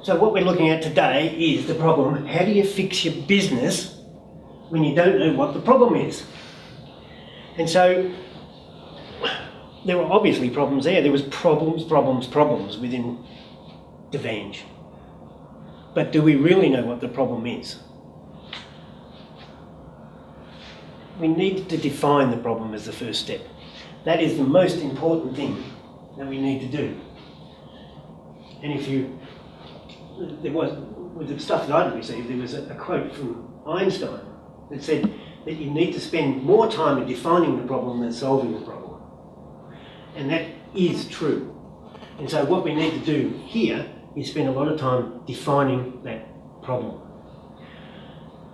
So what we're looking at today is the problem. How do you fix your business when you don't know what the problem is? And so there were obviously problems there. There was problems within Devange. But do we really know what the problem is? We need to define the problem as the first step. That is the most important thing that we need to do. And with the stuff that I'd received, there was a quote from Einstein that said that you need to spend more time in defining the problem than solving the problem. And that is true. And so what we need to do here is spend a lot of time defining that problem.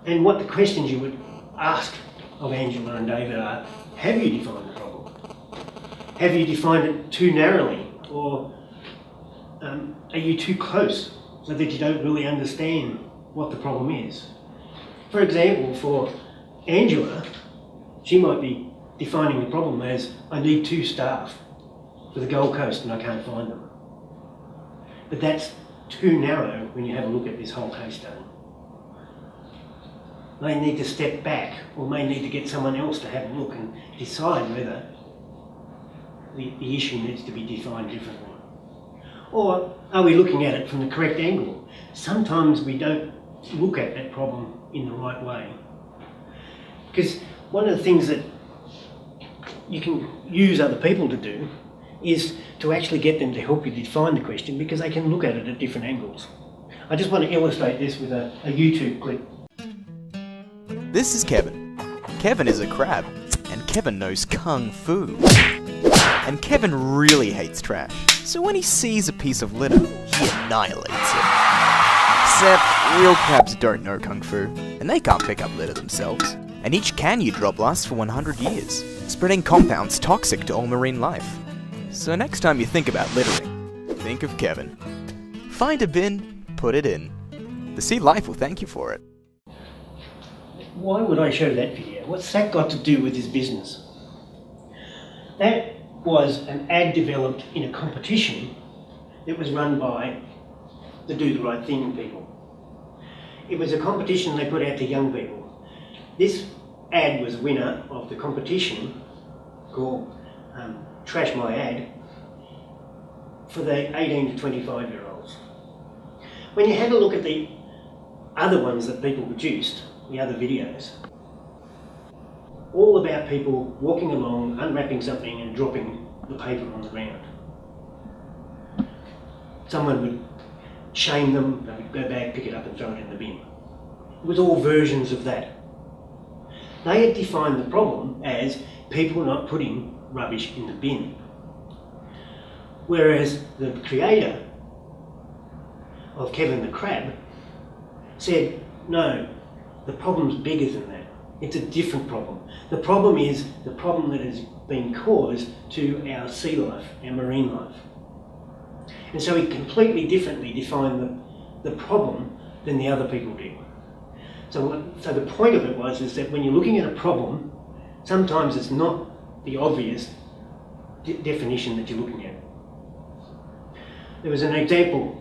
And what the questions you would ask of Angela and David are, have you defined the problem? Have you defined it too narrowly? Or are you too close so that you don't really understand what the problem is? For example, for Angela, she might be defining the problem as, I need 2 staff for the Gold Coast and I can't find them. But that's too narrow when you have a look at this whole case study. They need to step back, or may need to get someone else to have a look and decide whether the issue needs to be defined differently. Or are we looking at it from the correct angle? Sometimes we don't look at that problem in the right way. Because one of the things that you can use other people to do is to actually get them to help you define the question, because they can look at it at different angles. I just want to illustrate this with a YouTube clip. This is Kevin. Kevin is a crab, and Kevin knows kung fu. And Kevin really hates trash, so when he sees a piece of litter, he annihilates it. Except, real crabs don't know kung fu, and they can't pick up litter themselves. And each can you drop lasts for 100 years, spreading compounds toxic to all marine life. So next time you think about littering, think of Kevin. Find a bin, put it in. The sea life will thank you for it. Why would I show that video? What's that got to do with his business? That was an ad developed in a competition that was run by the Do the Right Thing people. It was a competition they put out to young people. This ad was winner of the competition called Trash My Ad for the 18 to 25-year-olds. When you had a look at the other ones that people produced, the other videos, all about people walking along, unwrapping something and dropping the paper on the ground. Someone would shame them, they would go back, pick it up and throw it in the bin. It was all versions of that. They had defined the problem as people not putting rubbish in the bin. Whereas the creator of Kevin the Crab said, no, the problem's bigger than that. It's a different problem. The problem is the problem that has been caused to our sea life, our marine life. And so he completely differently defined the problem than the other people did. So the point of it is that when you're looking at a problem, sometimes it's not the obvious definition that you're looking at. There was an example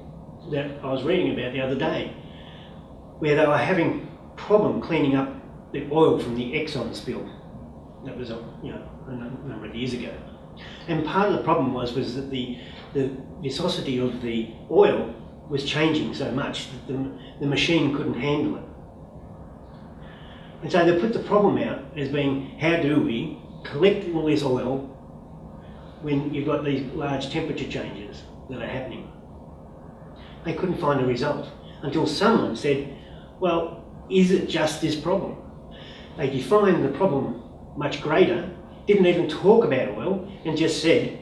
that I was reading about the other day where they were having a problem cleaning up the oil from the Exxon spill. That was a number of years ago. And part of the problem was that the viscosity of the oil was changing so much that the machine couldn't handle it. And so they put the problem out as being, how do we collect all this oil when you've got these large temperature changes that are happening? They couldn't find a result until someone said, well, is it just this problem? They defined the problem much greater, didn't even talk about oil, and just said,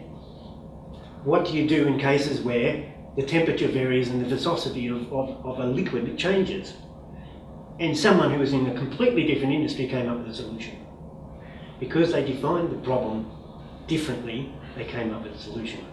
what do you do in cases where the temperature varies and the viscosity of a liquid changes? And someone who was in a completely different industry came up with a solution. Because they defined the problem differently, they came up with a solution.